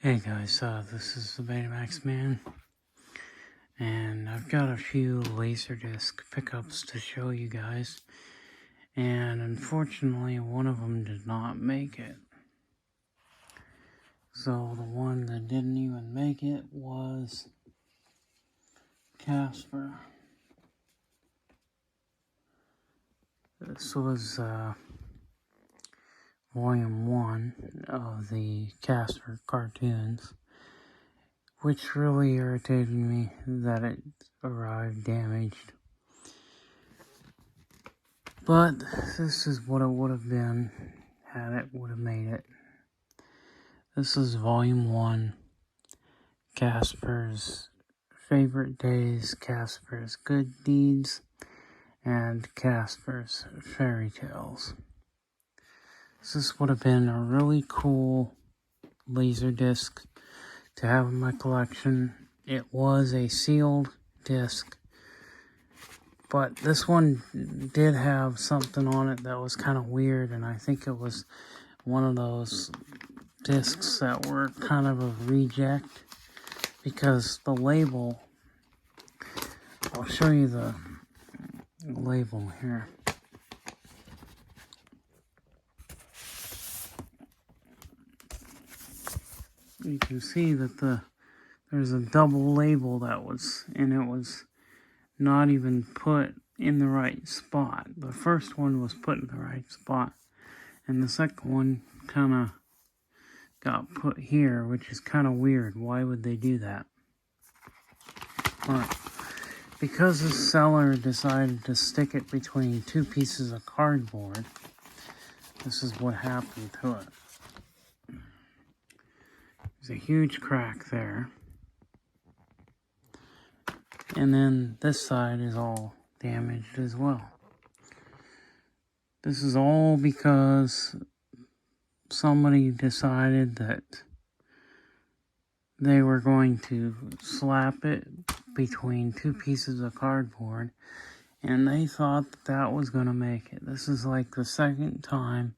Hey guys, this is the Betamax Man, and I've got a few Laserdisc pickups to show you guys, and unfortunately one of them did not make it. So the one that didn't even make it was Casper. This was volume 1 of the Casper cartoons, which really irritated me that it arrived damaged. But this is what it would have been had it would have made it. This is volume 1, Casper's Favorite Days, Casper's Good Deeds, and Casper's Fairy Tales. This would have been a really cool Laserdisc to have in my collection. It was a sealed disc, but this one did have something on it that was kind of weird, and I think it was one of those discs that were kind of a reject, because the label, I'll show you the label here. You can see that there's a double label and it was not even put in the right spot. The first one was put in the right spot, and the second one kind of got put here, which is kind of weird. Why would they do that? But because the seller decided to stick it between two pieces of cardboard, this is what happened to it. There's a huge crack there. And then this side is all damaged as well. This is all because somebody decided that they were going to slap it between two pieces of cardboard, and they thought that was going to make it. This is like the second time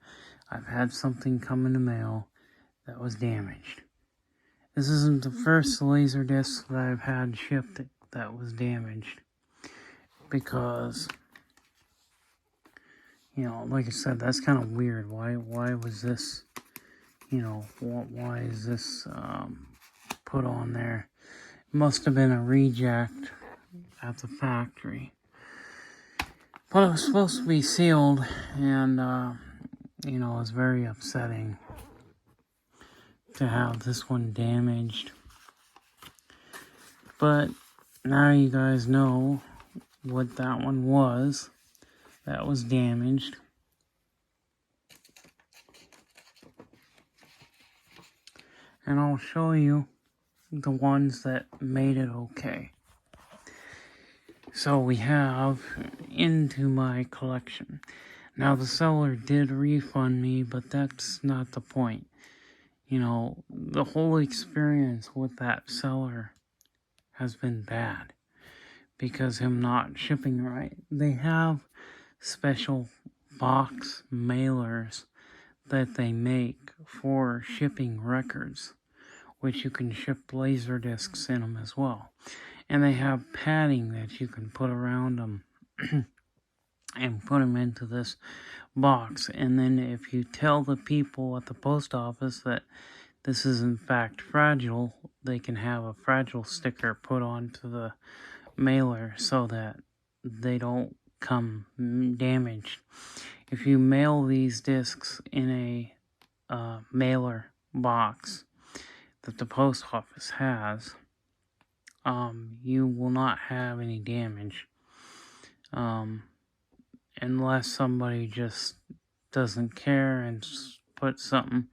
I've had something come in the mail that was damaged. This isn't the first Laserdisc that I've had shipped that was damaged, because, you know, like I said, that's kind of weird. Why was this, you know, why is this put on there? It must have been a reject at the factory. But it was supposed to be sealed, and, you know, it was very upsetting to have this one damaged. But now you guys know what that one was that was damaged. And I'll show you the ones that made it okay. So we have into my collection. Now the seller did refund me, but that's not the point. You know, the whole experience with that seller has been bad because him not shipping right. They have special box mailers that they make for shipping records, which you can ship Laserdiscs in them as well. And they have padding that you can put around them and put them into this box. And then if you tell the people at the post office that this is in fact fragile, they can have a fragile sticker put onto the mailer so that they don't come damaged. If you mail these discs in a mailer box that the post office has, you will not have any damage, unless somebody just doesn't care and put something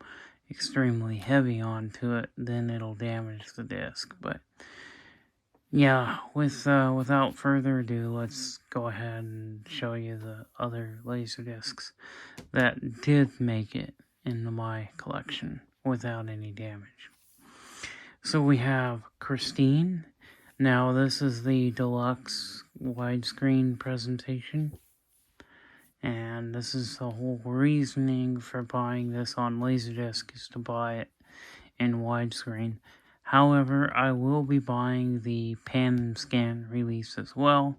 extremely heavy onto it, then it'll damage the disc. But yeah, without further ado, let's go ahead and show you the other Laserdiscs that did make it into my collection without any damage. So we have Christine. Now this is the deluxe widescreen presentation, and this is the whole reasoning for buying this on Laserdisc, is to buy it in widescreen. However, I will be buying the pan and scan release as well,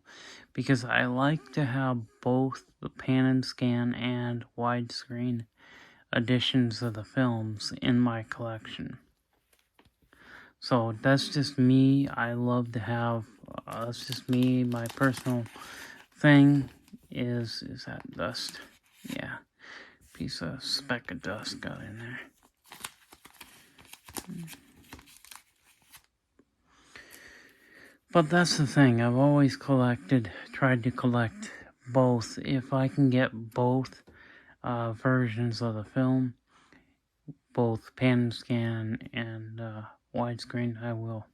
because I like to have both the pan and scan and widescreen editions of the films in my collection. So that's just me. I love to have, that's just me, my personal thing is that dust. Yeah, piece of speck of dust got in there. But that's the thing, I've always tried to collect both. If I can get both versions of the film, both pan and scan and widescreen, I will.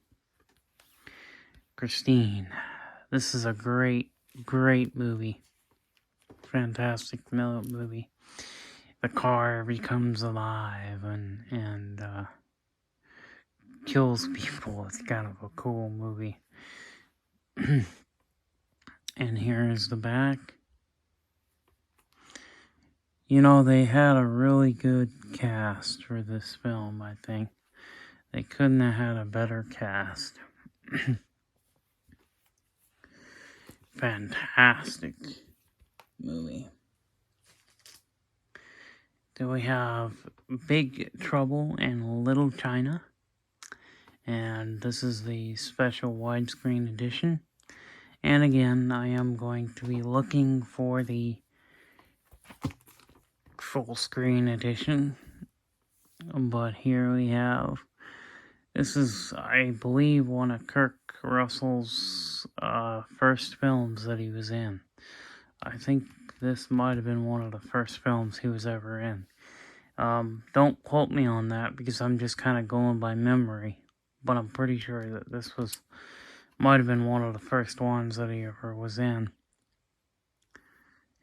Christine. This is a great movie. Fantastic movie. The car becomes alive and kills people. It's kind of a cool movie. And here is the back. You know, they had a really good cast for this film, I think. They couldn't have had a better cast. Fantastic movie. Then we have Big Trouble in Little China. And this is the special widescreen edition. And again, I am going to be looking for the full screen edition. But here we have, this is, I believe, one of Kurt Russell's first films that he was in. I think this might have been one of the first films he was ever in. Don't quote me on that because I'm just kind of going by memory. But I'm pretty sure that this might have been one of the first ones that he ever was in.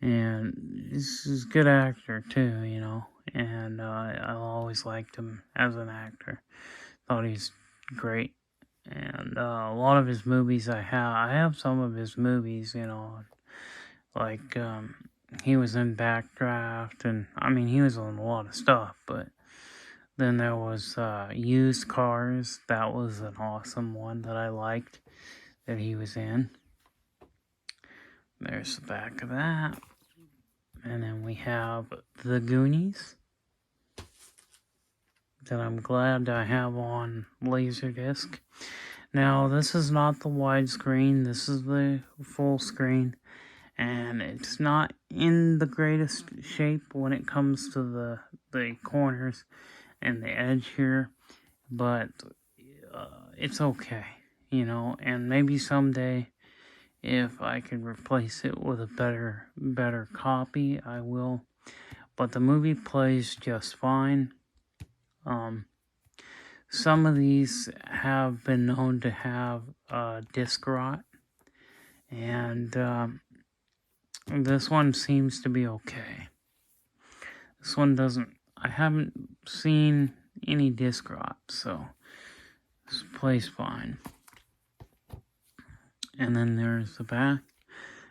And he's a good actor too, you know. And I always liked him as an actor. Thought he's great. And a lot of his movies I have some of his movies, you know. Like, he was in Backdraft, and I mean, he was on a lot of stuff, but then there was Used Cars. That was an awesome one that I liked that he was in. There's the back of that. And then we have The Goonies that I'm glad I have on Laserdisc. Now, this is not the widescreen. This is the full screen. And it's not in the greatest shape when it comes to the corners and the edge here, but it's okay, you know. And maybe someday, if I can replace it with a better copy, I will. But the movie plays just fine. Some of these have been known to have disc rot, and this one seems to be okay. This one doesn't. I haven't seen any disc rot, so this plays fine. And then there's the back.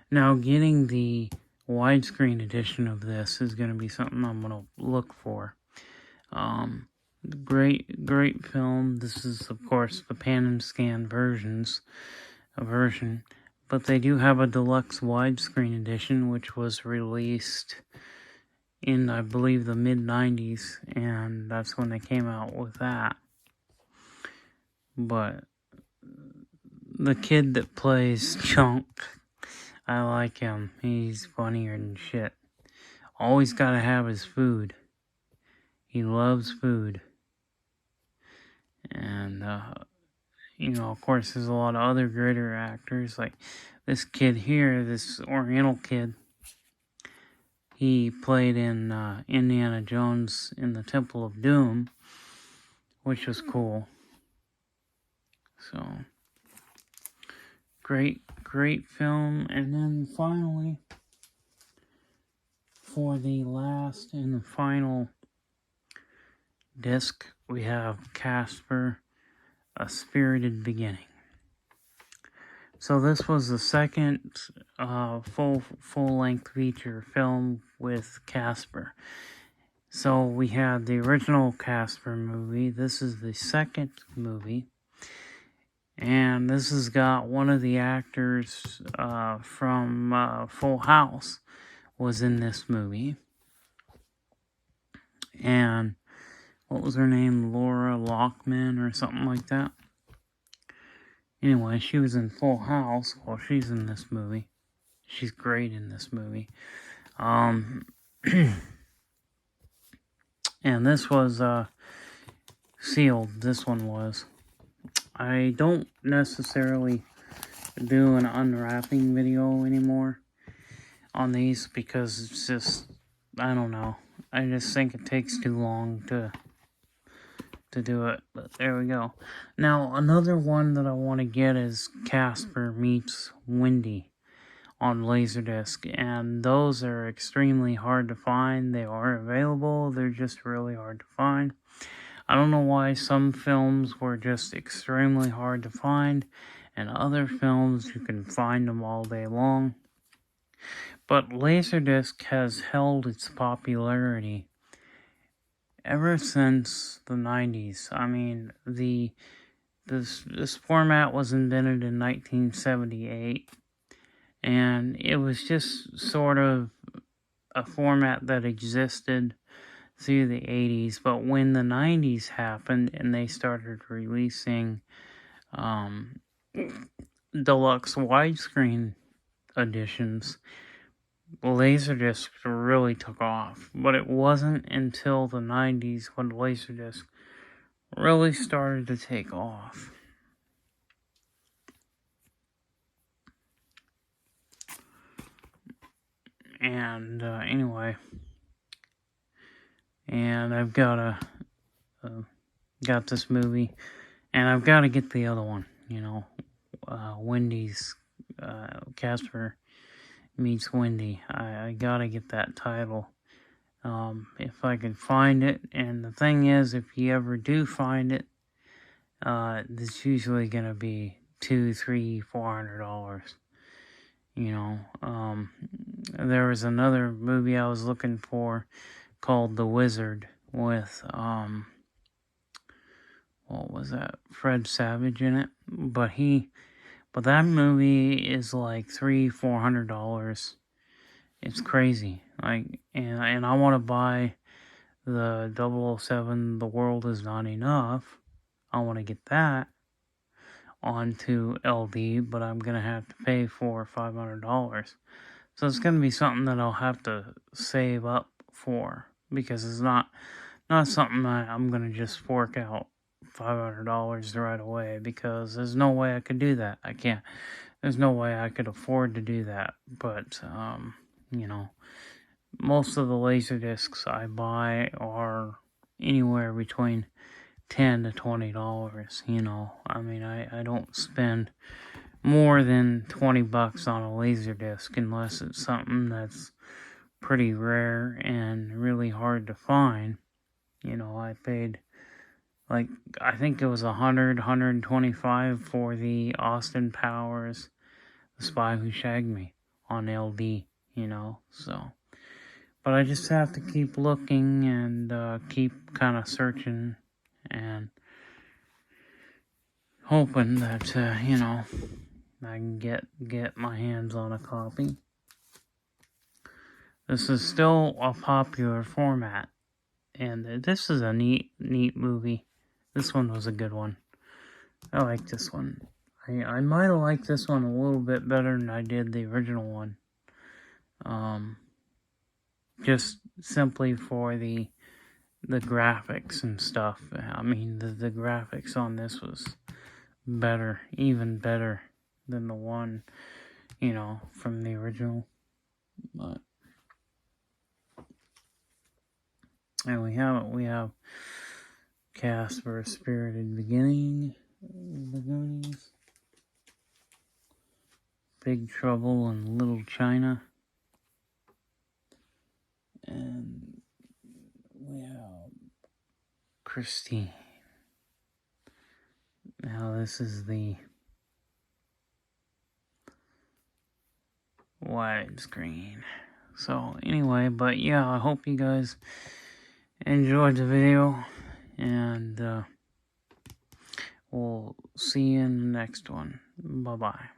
Now, getting the widescreen edition of this is going to be something I'm going to look for. Great film. This is, of course, the pan and scan version, but they do have a deluxe widescreen edition, which was released in, I believe, the mid-90s, and that's when they came out with that. But the kid that plays Chunk, I like him. He's funnier than shit. Always gotta have his food. He loves food. And, you know, of course, there's a lot of other greater actors, like this kid here, this Oriental kid. He played in Indiana Jones in the Temple of Doom, which was cool. So, great film. And then finally, for the last and the final disc, we have Casper, A Spirited Beginning. So this was the second full-length feature film with Casper. So we had the original Casper movie. This is the second movie. And this has got one of the actors from Full House was in this movie. And what was her name? Laura Lockman or something like that. Anyway, she was in Full House. Well, she's in this movie. She's great in this movie. And this was sealed. This one was. I don't necessarily do an unwrapping video anymore on these because it's just, I don't know. I just think it takes too long to do it. But there we go. Now, another one that I want to get is Casper Meets Wendy on Laserdisc, and those are extremely hard to find. They are available, they're just really hard to find. I don't know why some films were just extremely hard to find, and other films you can find them all day long. But Laserdisc has held its popularity ever since the 90s. I mean, this format was invented in 1978. And it was just sort of a format that existed through the 80s. But when the 90s happened and they started releasing deluxe widescreen editions, Laserdisc really took off. But it wasn't until the 90s when Laserdisc really started to take off. And anyway, and I've got this movie, and I've got to get the other one. You know, Wendy's Casper Meets Wendy. I gotta get that title if I can find it. And the thing is, if you ever do find it, it's usually gonna be $200, $300, $400. You know, there was another movie I was looking for called The Wizard with, what was that? Fred Savage in it. But that movie is like $300-$400. It's crazy. Like, and I want to buy the 007, The World Is Not Enough. I want to get that onto LD, but I'm going to have to pay $400-$500. So it's going to be something that I'll have to save up for, because it's not something that I'm going to just fork out $500 right away, because there's no way I could do that. I can't. There's no way I could afford to do that. But, you know, most of the Laserdiscs I buy are anywhere between $10 to $20, you know. I mean, I don't spend more than $20 on a Laserdisc unless it's something that's pretty rare and really hard to find. You know, I paid, like, I think it was $125 for the Austin Powers, The Spy Who Shagged Me on LD, you know, so. But I just have to keep looking and keep kind of searching and hoping that, you know, I can get my hands on a copy. This is still a popular format, and this is a neat movie. This one was a good one. I like this one. I might have liked this one a little bit better than I did the original one. Just simply for the graphics and stuff. I mean, the graphics on this was better, even better than the one, you know, from the original. But and we have Casper Spirited Beginning, The Goonies, Big Trouble in Little China, and we have Christine. Now this is the widescreen. So anyway, but yeah, I hope you guys enjoyed the video, and we'll see you in the next one. Bye-bye.